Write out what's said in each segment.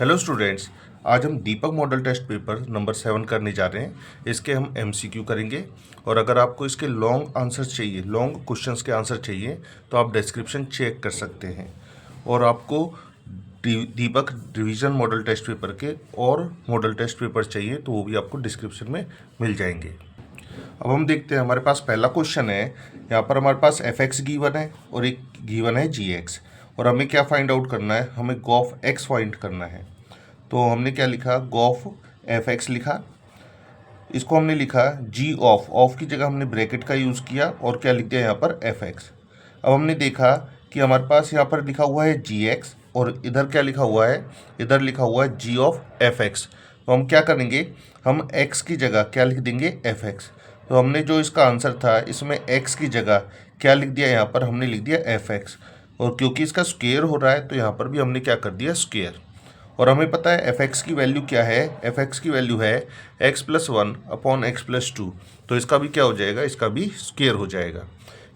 Hello students, आज हम दीपक model test paper number 7 करने जा रहे हैं। इसके हम एमसीक्यू करेंगे और अगर आपको इसके लॉन्ग आंसर चाहिए, लॉन्ग क्वेश्चंस के आंसर चाहिए तो आप डिस्क्रिप्शन चेक कर सकते हैं। और आपको दीपक रिवीजन मॉडल टेस्ट पेपर के और मॉडल टेस्ट पेपर चाहिए तो वो भी आपको डिस्क्रिप्शन में मिल जाएंगे। अब हम देखते हैं, हमारे पास पहला क्वेश्चन है। यहाँ पर हमारे पास एफ एक्स गिवन है और एक गिवन है जी एक्स, और हमें क्या फाइंड आउट करना है, हमें गॉफ एक्स फाइंड करना है। तो हमने क्या लिखा, गॉफ एफ एक्स लिखा। इसको हमने लिखा जी ऑफ की जगह हमने ब्रैकेट का यूज़ किया और क्या लिख दिया यहाँ पर एफ एक्स। अब हमने देखा कि हमारे पास यहाँ पर लिखा हुआ है जी एक्स और इधर क्या लिखा हुआ है, इधर लिखा हुआ है जी ऑफ एफ एक्स। तो हम क्या करेंगे, हम एक्स की जगह क्या लिख देंगे, एफ एक्स। तो हमने जो इसका आंसर था इसमें एक्स की जगह क्या लिख दिया, यहाँ पर हमने लिख दिया एफ एक्स। और क्योंकि इसका स्क्वेयर हो रहा है तो यहाँ पर भी हमने क्या कर दिया, स्क्वेयर। और हमें पता है एफ एक्स की वैल्यू क्या है, एफ एक्स की वैल्यू है x plus 1 upon x plus 2। तो इसका भी क्या हो जाएगा, इसका भी स्क्वेयर हो जाएगा।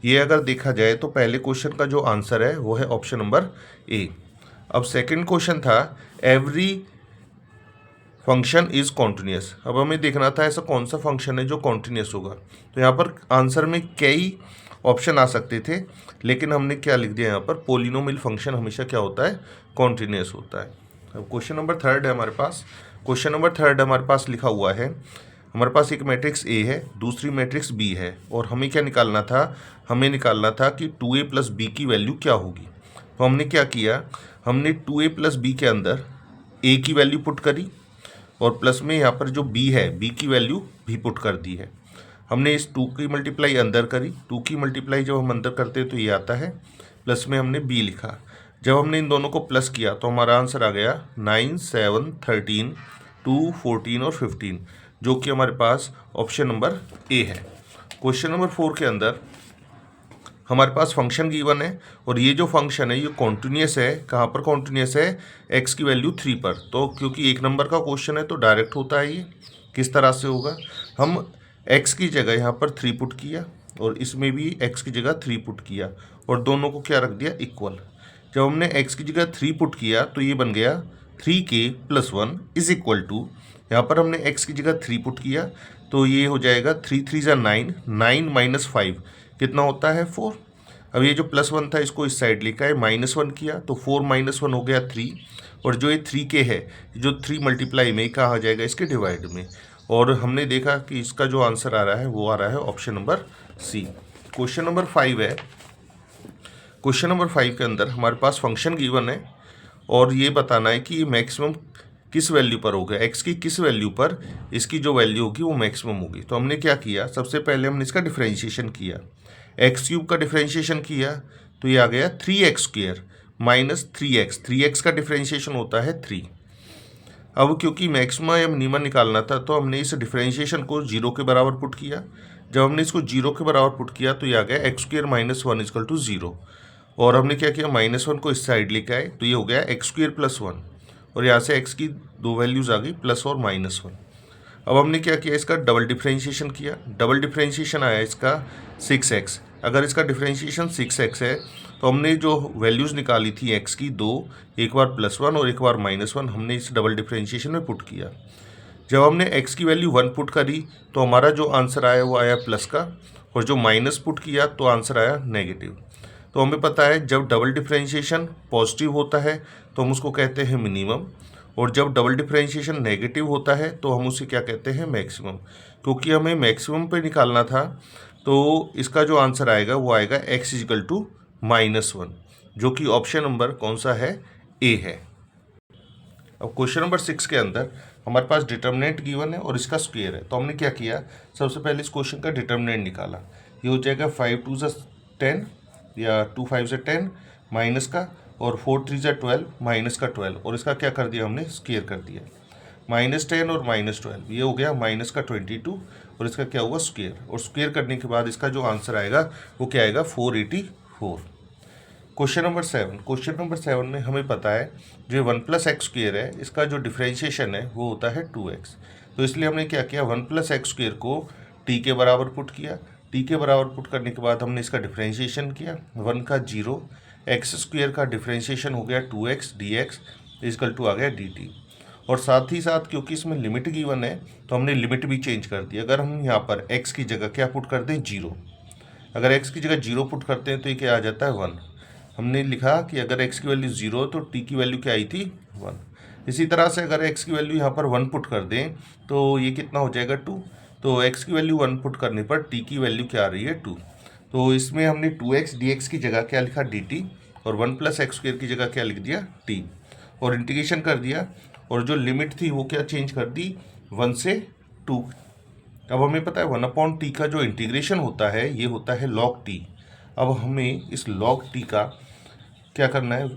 ये अगर देखा जाए तो पहले क्वेश्चन का जो आंसर है वो है ऑप्शन नंबर ए। अब सेकंड क्वेश्चन था एवरी फंक्शन इज कॉन्टिन्यूस। अब हमें देखना था ऐसा कौन सा फंक्शन है जो कॉन्टिन्यूस होगा। तो यहाँ पर आंसर में कई ऑप्शन आ सकते थे, लेकिन हमने क्या लिख दिया यहाँ पर, पोलिनोमियल फंक्शन हमेशा क्या होता है, कॉन्टिन्यूस होता है। अब क्वेश्चन नंबर थर्ड है हमारे पास। क्वेश्चन नंबर थर्ड हमारे पास लिखा हुआ है, हमारे पास एक मैट्रिक्स ए है, दूसरी मैट्रिक्स बी है, और हमें क्या निकालना था, हमें निकालना था कि 2a प्लस बी की वैल्यू क्या होगी। तो हमने क्या किया, हमने 2a प्लस बी के अंदर a की वैल्यू पुट करी और प्लस में यहाँ पर जो b है, b की वैल्यू भी पुट कर दी है। हमने इस 2 की मल्टीप्लाई अंदर करी, 2 की मल्टीप्लाई जब हम अंदर करते हैं तो ये आता है, प्लस में हमने b लिखा। जब हमने इन दोनों को प्लस किया तो हमारा आंसर आ गया 9, 7, 13, 2, 14 और 15, जो कि हमारे पास ऑप्शन नंबर ए है। क्वेश्चन नंबर 4 के अंदर हमारे पास फंक्शन गिवन है और ये जो फंक्शन है ये कॉन्टिन्यूस है। कहाँ पर कॉन्टिन्यूस है, एक्स की वैल्यू 3 पर। तो क्योंकि एक नंबर का क्वेश्चन है तो डायरेक्ट होता है। ये किस तरह से होगा, हम एक्स की जगह यहाँ पर 3 पुट किया और इसमें भी एक्स की जगह 3 पुट किया और दोनों को क्या रख दिया, इक्वल। जब हमने एक्स की जगह 3 पुट किया तो ये बन गया 3k plus 1 is equal to, यहाँ पर हमने एक्स की जगह 3 पुट किया तो ये हो जाएगा 3 3 ज़ा 9, 9 माइनस 5 कितना होता है, 4। अब ये जो प्लस 1 था इसको इस साइड लेकर आए, -1 किया तो 4 माइनस 1 हो गया 3। और जो ये 3k है, जो 3 मल्टीप्लाई में कहाँ आ जाएगा, इसके डिवाइड में। और हमने देखा कि इसका जो आंसर आ रहा है वो आ रहा है option number C. Question number 5 है। क्वेश्चन नंबर 5 के अंदर हमारे पास फंक्शन गिवन है और ये बताना है कि मैक्सिमम किस वैल्यू पर होगा, एक्स की किस वैल्यू पर इसकी जो वैल्यू होगी वो मैक्सिमम होगी। तो हमने क्या किया, सबसे पहले हमने इसका डिफरेंशिएशन किया, एक्स क्यूब का डिफरेंशिएशन किया तो ये आ गया 3x square minus 3x, 3x का डिफरेंशिएशन होता है 3। अब क्योंकि मैक्सिमा या मिनिमा निकालना था तो हमने इस डिफरेंशिएशन को 0 के बराबर पुट किया। जब हमने इसको 0 के बराबर पुट किया तो ये आ गया x square minus 1 is equal to 0। और हमने क्या किया, -1 को इस साइड लेके आए तो ये हो गया एक्स स्क्वेयर प्लस 1, और यहाँ से एक्स की दो वैल्यूज़ आ गई, प्लस और -1। अब हमने क्या किया, इसका डबल डिफरेंशिएशन किया। डबल डिफरेंशिएशन आया इसका 6x। अगर इसका डिफरेंशिएशन 6x है तो हमने जो वैल्यूज़ निकाली थी x की दो, एक बार +1 और एक बार -1, हमने इस डबल डिफरेंशिएशन में पुट किया। जब हमने x की वैल्यू 1 पुट करी तो हमारा जो आंसर आया वो आया प्लस का, और जो माइनस पुट किया तो आंसर आया नेगेटिव। तो हमें पता है जब डबल डिफरेंशिएशन पॉजिटिव होता है तो हम उसको कहते हैं मिनिमम, और जब डबल डिफरेंशिएशन नेगेटिव होता है तो हम उसे क्या कहते हैं, मैक्सिमम। क्योंकि हमें मैक्सिमम पे निकालना था तो इसका जो आंसर आएगा वो आएगा x इजिकल टू -1, जो कि ऑप्शन नंबर कौन सा है, ए है। अब क्वेश्चन नंबर 6 के अंदर हमारे पास डिटर्मिनेंट गिवन है और इसका स्क्वायर है। तो हमने क्या किया, सबसे पहले इस क्वेश्चन का डिटर्मिनेंट निकाला। ये हो जाएगा 5 2 ज़ा 10 या 2 5 ज़ा 10 माइनस का, और 4 3 ज़ा 12 माइनस का 12, और इसका क्या कर दिया हमने, स्क्वायर कर दिया। -10 और -12 ये हो गया माइनस का 22, और इसका क्या होगा, स्क्वायर। और स्क्वायर करने के बाद इसका जो आंसर आएगा वो क्या आएगा, 484। Question number 7। क्वेश्चन नंबर 7 में हमें पता है जो 1 प्लस एक्स स्क्वेयर है इसका जो डिफरेंशिएशन है वो होता है 2x। तो इसलिए हमने क्या किया, 1 प्लस एक्स स्क्वेयर को t के बराबर पुट किया। t के बराबर पुट करने के बाद हमने इसका डिफरेंशिएशन किया, 1 का 0, एक्स स्क्वेयर का डिफरेंशिएशन हो गया 2x dx, इजकल टू आ गया dt। और साथ ही साथ क्योंकि इसमें लिमिट गिवन है तो हमने लिमिट भी चेंज कर दी। अगर हम यहाँ पर x की जगह क्या पुट कर दें, 0। अगर x की जगह 0 पुट करते हैं तो ये क्या आ जाता है, 1। हमने लिखा कि अगर x की वैल्यू 0 तो t की वैल्यू क्या आई थी, 1। इसी तरह से अगर x की वैल्यू यहाँ पर 1 पुट कर दें तो ये कितना हो जाएगा, 2। तो x की वैल्यू 1 पुट करने पर t की वैल्यू क्या आ रही है, 2। तो इसमें हमने 2x dx की जगह क्या लिखा, dt, और 1 + x² की जगह क्या लिख दिया, t, और इंटीग्रेशन कर दिया। और जो लिमिट थी वो क्या चेंज कर दी, 1 से 2। अब हमें पता है 1/t का जो इंटीग्रेशन होता है ये होता है log t। अब हमें इस log t का क्या करना है,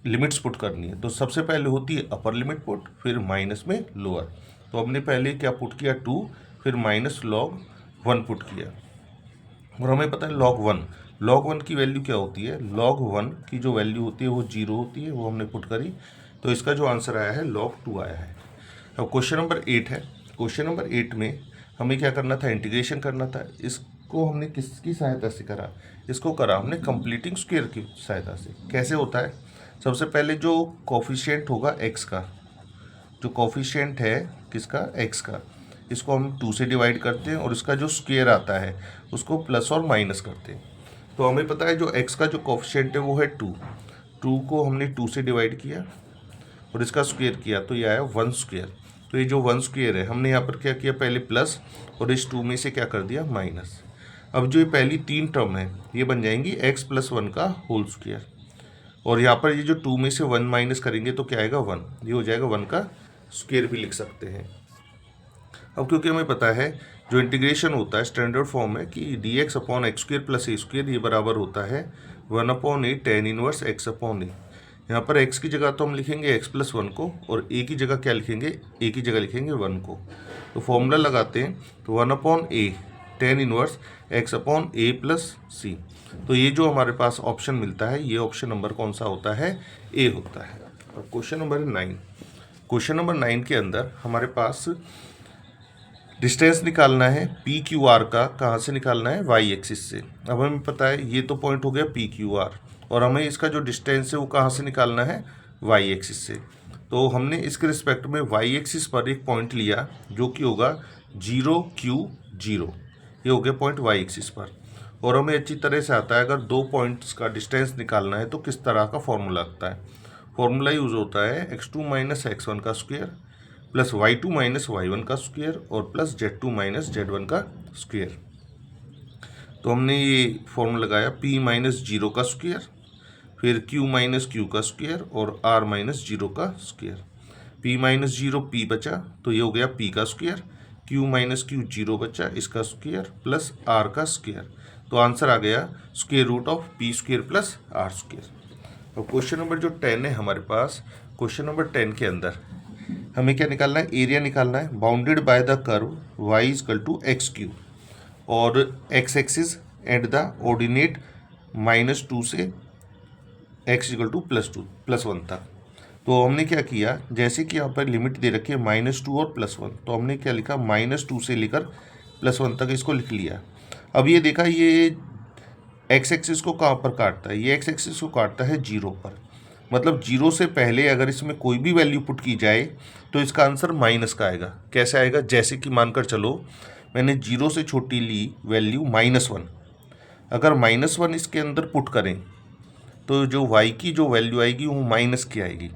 लिमिट्स पुट करनी है। तो सबसे पहले होती है अपर लिमिट पुट, फिर माइनस में लोअर। तो हमने पहले क्या पुट किया, 2, फिर माइनस log 1 पुट किया। और हमें पता है log 1 की वैल्यू क्या होती है, log 1 की जो वैल्यू होती है वो 0 होती है, वो हमने पुट करी। तो इसका जो आंसर आया है log 2 आया है। अब क्वेश्चन नंबर 8 है। क्वेश्चन नंबर 8 में हमें क्या करना था, इंटीग्रेशन करना था। इसको हमने किसकी सहायता से करा, इसको करा हमने कंप्लीटिंग स्क्वायर की सहायता से। कैसे होता है, सबसे पहले जो कोफिशिएंट होगा x का, जो कोफिशिएंट है किसका, x का, इसको हम 2 से डिवाइड करते हैं और इसका जो स्क्वायर आता है उसको प्लस और माइनस करते हैं। तो हमें पता है जो x का जो कोफिशिएंट है वो है 2। 2 को हमने 2 से डिवाइड किया और इसका स्क्वायर किया तो ये आया 1 स्क्वायर। तो ये जो 1 स्क्वायर है हमने यहाँ पर क्या किया, पहले प्लस और इस 2 में से क्या कर दिया, माइनस। अब जो ये पहली 3 टर्म है ये बन जाएंगी x + 1 का होल स्क्वायर। और यहाँ पर ये जो 2 में से 1 माइनस करेंगे तो क्या आएगा, 1। ये हो जाएगा 1 का स्क्वायर भी लिख सकते हैं। अब क्योंकि हमें पता है जो इंटीग्रेशन होता है स्टैंडर्ड फॉर्म है कि dx/x² + a² ये बराबर होता है 1/a tan 1 x/a। यहाँ पर x की जगह तो हम लिखेंगे x + 1 को, और a की जगह क्या लिखेंगे, a की जगह लिखेंगे 1 को। तो फॉर्मूला लगाते हैं तो 1/a tan 1 x/a + c। तो ये जो हमारे पास ऑप्शन मिलता है ये ऑप्शन नंबर कौन सा होता है, a होता है। और क्वेश्चन नंबर 9। क्वेश्चन नंबर 9 के अंदर हमारे पास डिस्टेंस निकालना है पी क्यू आर का। कहाँ से निकालना है, वाई एक्सिस से। अब हमें पता है ये तो पॉइंट हो गया पी क्यू आर, और हमें इसका जो डिस्टेंस है वो कहाँ से निकालना है, वाई एक्सिस से। तो हमने इसके रिस्पेक्ट में वाई एक्सिस पर एक पॉइंट लिया जो कि होगा 0 Q 0। ये हो गया पॉइंट वाई एक्सिस पर। और हमें अच्छी तरह से आता है अगर दो पॉइंट्स का डिस्टेंस निकालना है तो किस तरह का फॉर्मूला लगता है। फॉर्मूला यूज़ होता है x2 - x1 का स्क्वायर प्लस y2 - y1 का स्क्वायर और प्लस z2 - z1 का स्क्वायर। तो हमने ये फॉर्मूला लगाया p - 0 का स्क्वायर, फिर q - q का स्क्वायर और r - 0 का स्क्वायर। p - 0 p बचा तो ये हो गया p का स्क्वायर, q - q 0 बचा इसका स्क्वायर प्लस r का स्क्वायर। तो आंसर आ गया √p² प्लस r स्क्वायर। और क्वेश्चन नंबर जो 10 है हमारे पास, क्वेश्चन नंबर 10 के अंदर हमें क्या निकालना है, एरिया निकालना है। Bounded by the curve y = x³ और x axis at the ordinate -2 से x = +1 तक। तो हमने क्या किया, जैसे कि यहाँ पर लिमिट दे रखी है -2 और +1, तो हमने क्या लिखा, -2 से लेकर +1 तक इसको लिख लिया। अब ये देखा ये x एक्सिस को कहाँ पर काटता है, ये x एक्सिस को काटता है 0 पर। मतलब 0 से पहले अगर इसमें कोई भी वैल्यू पुट की जाए तो इसका आंसर माइनस का आएगा। कैसे आएगा, जैसे कि मानकर चलो मैंने 0 से छोटी ली वैल्यू -1, अगर -1 इसके अंदर पुट करें तो जो y की जो वैल्यू आएगी वो माइनस की आएगी,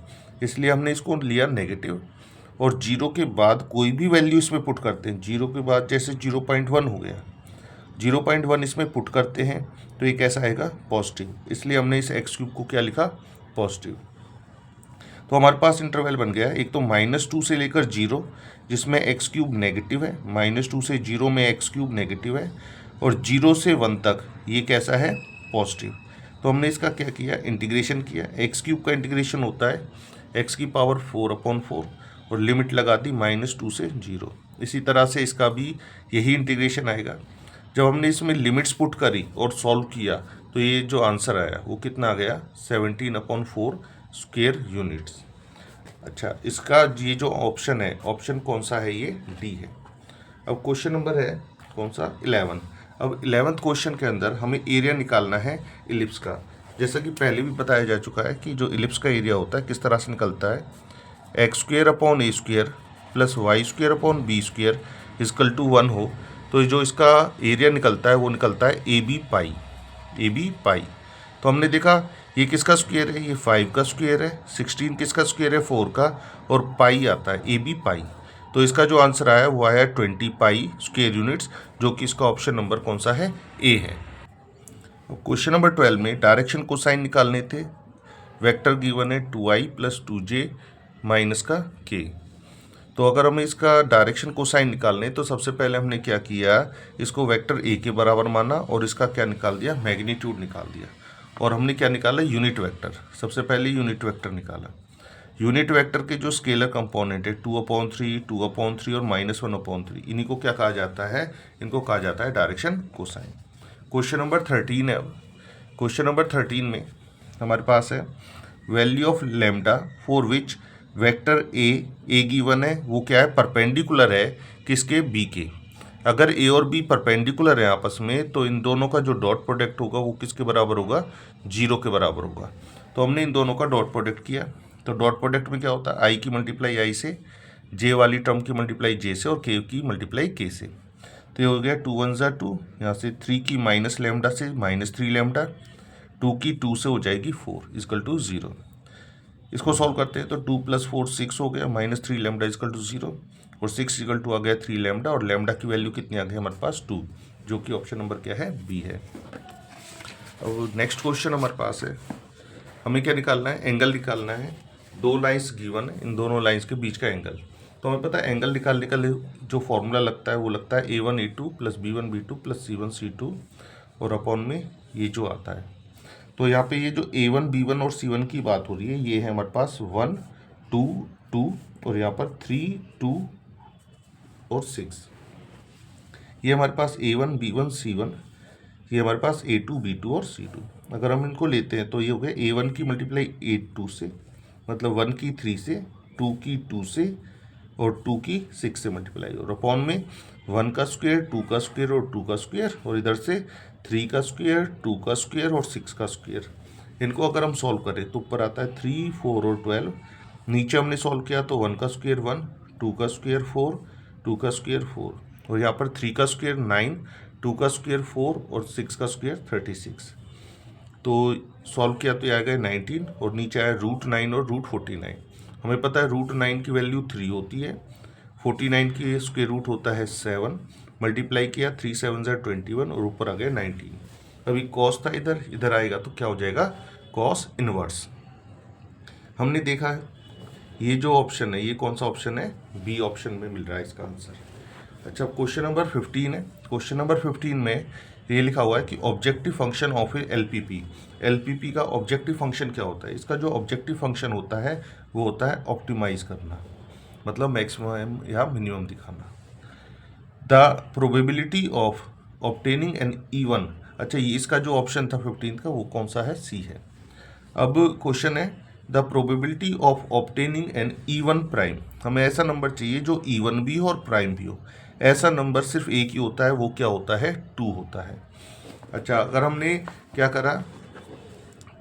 इसलिए हमने इसको लिया नेगेटिव। और 0 के बाद कोई भी वैल्यू इसमें पुट करते हैं, 0 के बाद जैसे 0.1 हो गया, 0.1 इसमें पुट करते हैं तो ये कैसा आएगा, पॉजिटिव। इसलिए हमने इस x³ को क्या लिखा, पॉजिटिव। तो हमारे पास इंटरवल बन गया एक तो -2 से लेकर 0 जिसमें x³ नेगेटिव है, -2 से 0 में x³ नेगेटिव है, और 0 से 1 तक ये कैसा है, पॉजिटिव। तो हमने इसका क्या किया, इंटीग्रेशन किया। x³ का इंटीग्रेशन होता है x⁴ 4/4 और लिमिट लगा दी -2 से 0। इसी तरह से इसका भी यही इंटीग्रेशन आएगा। जब हमने इसमें लिमिट्स पुट करी और सॉल्व किया तो ये जो आंसर आया वो कितना आ गया, 17/4 स्क्वायर यूनिट्स। अच्छा, इसका ये जो ऑप्शन है, ऑप्शन कौन सा है, ये डी है। अब क्वेश्चन नंबर है कौन सा, 11। अब 11th क्वेश्चन के अंदर हमें एरिया निकालना है इलिप्स का। जैसा कि पहले भी बताया जा चुका है कि जो इलिप्स का एरिया होता है किस तरह से निकलता है, x square upon a square plus y square upon b square is equal to 1 हो, तो जो इसका एरिया निकलता है वो निकलता है ए बी पाई। तो हमने देखा ये किसका स्क्वेयर है, ये 5 का स्क्वेयर है, 16 किसका स्क्वेयर है, 4 का, और पाई आता है ए बी पाई। तो इसका जो आंसर आया वो आया 20 पाई स्क्वेयर यूनिट्स, जो कि इसका ऑप्शन नंबर कौन सा है, ए है। क्वेश्चन नंबर 12 में डायरेक्शन कोसाइन निकालने थे। वेक्टर गिवन है 2i प्लस 2j माइनस का k। तो अगर हमें इसका डायरेक्शन कोसाइन निकालने तो सबसे पहले हमने क्या किया, इसको वेक्टर a के बराबर माना और इसका क्या निकाल दिया, मैग्नीट्यूड निकाल दिया। और हमने क्या निकाला, यूनिट वेक्टर। सबसे पहले यूनिट वेक्टर निकाला। यूनिट वेक्टर के जो स्केलर कंपोनेंट है 2/3, 2/3 और -1/3, इन्हीं को क्या कहा जाता है, इनको कहा जाता है डायरेक्शन कोसाइन। क्वेश्चन नंबर 13 है। क्वेश्चन नंबर 13 में हमारे पास है value of lambda for which vector A given है, वो क्या है, परपेंडिकुलर है किसके, बी के। अगर ए और बी परपेंडिकुलर है आपस में तो इन दोनों का जो डॉट प्रोडक्ट होगा वो किसके बराबर होगा, 0 के बराबर होगा। तो हमने इन दोनों का डॉट प्रोडक्ट किया। तो डॉट प्रोडक्ट में क्या होता है, आई की मल्टीप्लाई आई से, जे वाली टर्म की मल्टीप्लाई जे से, और के की मल्टीप्लाई के से। तो ये हो गया 2 1 = 2, यहाँ से 3 की माइनस लेमडा से -3 लेमडा, 2 की 2 से हो जाएगी 4 इजकल टू 0। इसको सॉल्व करते हैं तो 2 + 4 6 हो गया, -3 लेमडा इजकल टू 0, और 6 इजकल टू आ गया 3 लेमडा, और लेमडा की वैल्यू कितनी आ गई हमारे पास 2, जो कि ऑप्शन नंबर क्या है, बी है। अब नेक्स्ट क्वेश्चन हमारे पास है, हमें क्या निकालना है, एंगल निकालना है। 2 लाइन्स गिवन है, इन दोनों लाइन्स के बीच का एंगल। तो हमें पता है एंगल निकालने का जो फॉर्मूला लगता है वो लगता है A1 A2 plus B1 B2 plus C1 C2 और अपॉन में ये जो आता है। तो यहाँ पे ये जो A1 B1 और C1 की बात हो रही है, ये है हमारे पास 1 2 2 और यहाँ पर 3 2 और 6। ये हमारे पास A1 B1 C1, ये हमारे पास A2 B2 और C2। अगर हम इनको लेते हैं तो ये हो गया A1 की मल्टीप्लाई A2 से, मतलब 1 की 3 से, 2 की 2 से, और 2 की 6 से मल्टीप्लाई, और अपॉन में 1 का स्क्वायर, 2 का स्क्वायर और 2 का स्क्वायर, और इधर से 3 का स्क्वायर, 2 का स्क्वायर और 6 का स्क्वायर। इनको अगर हम सॉल्व करें तो ऊपर आता है 3 4 और 12। नीचे हमने सॉल्व किया तो 1 का स्क्वायर 1, 2 का स्क्वायर 4, 2 का स्क्वायर 4, और यहाँ पर 3 का स्क्वायर 9, 2 का स्क्वायर 4 और 6 का स्क्वायर 36। तो सॉल्व किया तो ये आ गया 19, और नीचे आया √9 और √49। हमें पता है √9 की वैल्यू 3 होती है, 49 की स्क्वायर रूट होता है 7, मल्टीप्लाई किया 3 7 = 21 और ऊपर आ गया 19। अभी कॉस था इधर, इधर आएगा तो क्या हो जाएगा, कॉस इनवर्स। हमने देखा है ये जो ऑप्शन है, ये कौन सा ऑप्शन है, बी ऑप्शन में मिल रहा है इसका आंसर। अच्छा, क्वेश्चन नंबर 15 है। क्वेश्चन नंबर 15 में ये लिखा हुआ है कि objective function of A LPP. LPP का ऑब्जेक्टिव फंक्शन क्या होता है, इसका जो ऑब्जेक्टिव फंक्शन होता है वो होता है ऑप्टिमाइज करना, मतलब मैक्सिमम या मिनिमम दिखाना। The probability of obtaining an even, अच्छा ये इसका जो ऑप्शन था 15 का वो कौन सा है, सी है। अब क्वेश्चन है the probability of obtaining an even prime. हमें ऐसा नंबर चाहिए जो इवन भी हो और प्राइम भी हो। ऐसा नंबर सिर्फ एक ही होता है, वो क्या होता है, 2 होता है। अच्छा, अगर हमने क्या करा,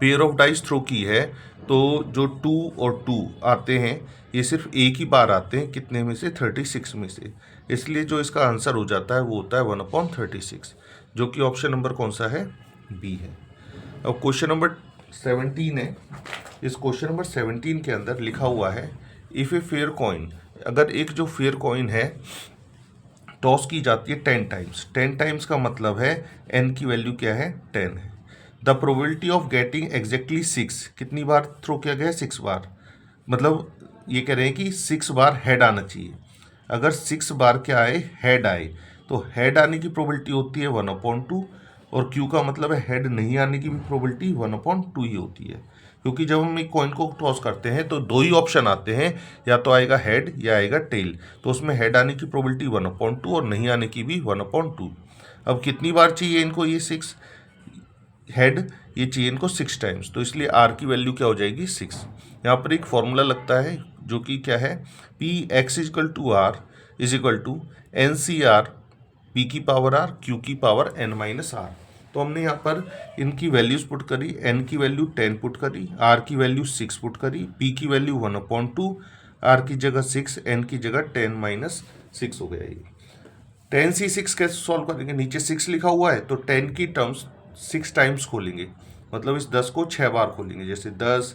पेयर ऑफ डाइस थ्रो की है तो जो 2 और 2 आते हैं ये सिर्फ एक ही बार आते हैं, कितने में से, 36 में से। इसलिए जो इसका आंसर हो जाता है वो होता है 1/36, जो कि ऑप्शन नंबर कौन सा है, बी है। अब क्वेश्चन नंबर 17 है। इस क्वेश्चन नंबर 17 के अंदर लिखा हुआ है इफ़ ए फेयर कॉइन, अगर एक जो फेयर कॉइन है टॉस की जाती है 10 टाइम्स। 10 टाइम्स का मतलब है n की वैल्यू क्या है, 10 है। The probability of getting exactly 6, कितनी बार थ्रो किया गया है, 6 बार, मतलब ये कह रहे हैं कि 6 बार हेड आना चाहिए। अगर 6 बार क्या आए, हेड आए, तो हेड आने की प्रोबेबिलिटी होती है 1/2, और क्यू का मतलब है हेड नहीं आने की भी प्रोबेबिलिटी 1/2 ही होती है। क्योंकि जब हम एक कॉइन को टॉस करते हैं तो 2 ही ऑप्शन आते हैं, या तो आएगा हेड या आएगा टेल। तो उसमें हेड आने की प्रोबेबिलिटी 1/2 और नहीं आने की भी 1/2। अब कितनी बार चाहिए इनको, ये 6 हेड ये चाहिए इनको 6 टाइम्स, तो इसलिए आर की वैल्यू क्या हो जाएगी, 6। यहाँ पर एक फॉर्मूला लगता है जो कि क्या है, Px = R = NCR P की पावर R Q की पावर n - R। तो हमने यहाँ पर इनकी वैल्यूज़ पुट करी, n की वैल्यू 10 पुट करी, r की वैल्यू 6 पुट करी, p की वैल्यू 1/2, r की जगह 6, n की जगह 10 - 6 हो गया ये। 10c6 कैसे सॉल्व करेंगे, नीचे 6 लिखा हुआ है तो 10 की टर्म्स 6 टाइम्स खोलेंगे, मतलब इस 10 को 6 बार खोलेंगे, जैसे 10,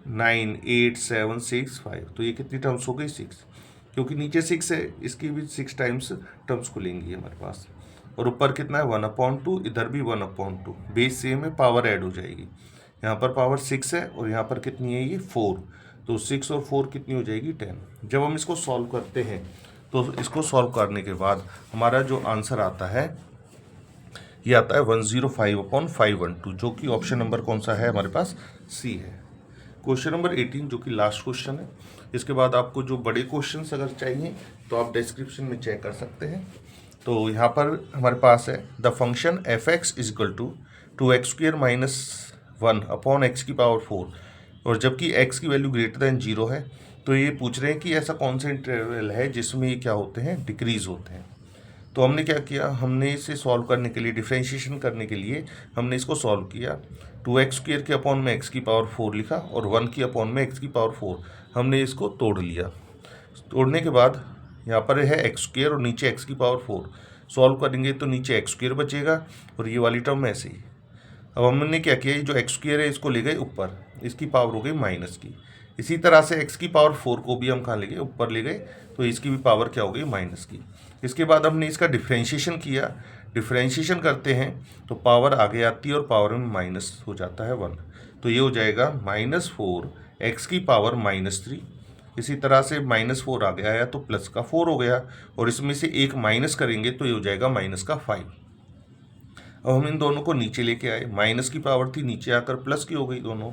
9, 8, 7, 6, 5, तो ये कितनी टर्म्स हो गई 6, क्योंकि नीचे 6 है इसकी भी 6 टाइम्स टर्म्स खुलेंगी हमारे पास। और ऊपर कितना है 1/2, इधर भी 1/2, बेस सेम है, पावर ऐड हो जाएगी, यहाँ पर पावर 6 है और यहाँ पर कितनी है ये 4, तो 6 और 4 कितनी हो जाएगी 10। जब हम इसको सॉल्व करते हैं तो इसको सॉल्व करने के बाद हमारा जो आंसर आता है ये आता है 105/512, जो कि ऑप्शन नंबर कौन सा है हमारे पास, सी है। क्वेश्चन नंबर 18 जो कि लास्ट क्वेश्चन है, इसके बाद आपको जो बड़े क्वेश्चंस अगर चाहिए तो आप डिस्क्रिप्शन में चेक कर सकते हैं। तो यहाँ पर हमारे पास है the function f(x) = 2x² - 1/x⁴, और जबकि x की वैल्यू ग्रेटर दैन 0 है, तो ये पूछ रहे हैं कि ऐसा कौन सा इंटरवल है जिसमें ये क्या होते हैं, डिक्रीज होते हैं। तो हमने क्या किया, हमने इसे सॉल्व करने के लिए, डिफ्रेंशिएशन करने के लिए हमने इसको सॉल्व किया। 2x² के अपॉन में x⁴ लिखा और 1 की अपॉन में x⁴, हमने इसको तोड़ लिया। तोड़ने के बाद यहाँ पर है x² और नीचे x⁴, सॉल्व करेंगे तो नीचे x² बचेगा और ये वाली टर्म ऐसे ही। अब हमने क्या किया, ये जो x² है इसको ले गए ऊपर, इसकी पावर हो गई माइनस की। इसी तरह से x⁴ को भी हम कहाँ ले गए, ऊपर ले गए, तो इसकी भी पावर क्या हो गई, माइनस की। इसके बाद हमने इसका डिफ्रेंशिएशन किया, डिफ्रेंशिएशन करते हैं तो पावर आगे आती है और पावर में माइनस हो जाता है 1, तो ये हो जाएगा -4 x⁻³ इसी तरह से -4 आगे आया तो प्लस का 4 हो गया, और इसमें से एक माइनस करेंगे तो ये हो जाएगा -5। अब हम इन दोनों को नीचे लेके आए, माइनस की पावर थी, नीचे आकर प्लस की हो गई दोनों।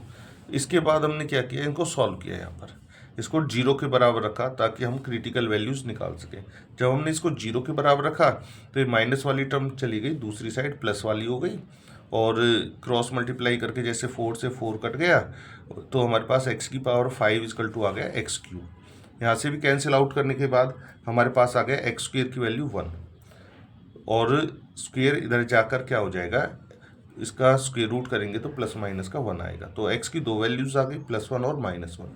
इसके बाद हमने क्या किया, इनको सॉल्व किया, यहाँ पर इसको 0 के बराबर रखा ताकि हम क्रिटिकल वैल्यूज़ निकाल सकें। जब हमने इसको 0 के बराबर रखा तो ये माइनस वाली टर्म चली गई, दूसरी साइड प्लस वाली हो गई, और क्रॉस मल्टीप्लाई करके जैसे 4 से 4 कट गया तो हमारे पास x⁵ आ गया x³। यहाँ से भी कैंसिल आउट करने के बाद हमारे पास आ गया x² की वैल्यू 1, और स्क्वेयर इधर जाकर क्या हो जाएगा, इसका स्क्वेयर रूट करेंगे तो प्लस माइनस का 1 आएगा। तो x की दो वैल्यूज आ गई, +1 और -1।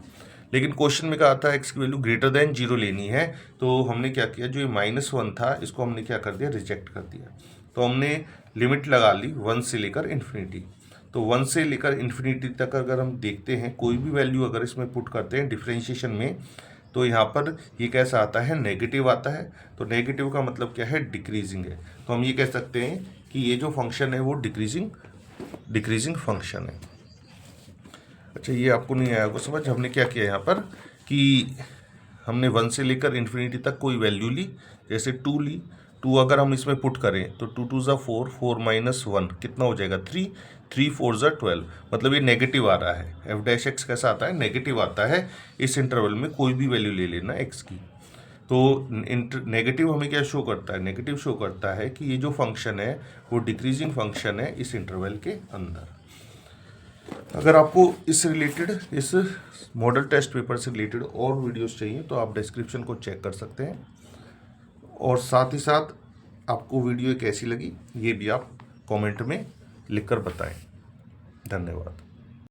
लेकिन क्वेश्चन में कहा था x की वैल्यू ग्रेटर दैन 0 लेनी है, तो हमने क्या किया, जो ये -1 था इसको हमने क्या कर दिया, रिजेक्ट कर दिया। तो हमने लिमिट लगा ली 1 से लेकर इन्फिनिटी। तो 1 से लेकर इन्फिनिटी तक अगर हम देखते हैं, कोई भी वैल्यू अगर इसमें पुट करते हैं डिफ्रेंशिएशन में, तो यहाँ पर ये कैसा आता है, नेगेटिव आता है। तो नेगेटिव का मतलब क्या है, डिक्रीजिंग है। तो हम ये कह सकते हैं कि ये जो फंक्शन है वो डिक्रीजिंग फंक्शन है। अच्छा, ये आपको नहीं आया होगा समझ। हमने क्या किया यहाँ पर कि हमने 1 से लेकर इन्फिनिटी तक कोई वैल्यू ली, जैसे 2 ली। 2 अगर हम इसमें पुट करें तो 2 2 ज़ा 4, 4 - 1 कितना हो जाएगा 3, 3 4 ज़ा 12, मतलब ये नेगेटिव आ रहा है। f'(x) कैसा आता है, नेगेटिव आता है। इस इंटरवल में कोई भी वैल्यू ले लेना x की। तो नेगेटिव हमें क्या शो करता है, नेगेटिव शो करता है कि ये जो फंक्शन है वो डिक्रीजिंग फंक्शन है इस इंटरवल के अंदर। अगर आपको इस रिलेटेड, इस मॉडल टेस्ट पेपर से रिलेटेड और वीडियोस चाहिए तो आप डिस्क्रिप्शन को चेक कर सकते हैं, और साथ ही साथ आपको वीडियो कैसी लगी ये भी आप कमेंट में लिखकर बताएं। धन्यवाद।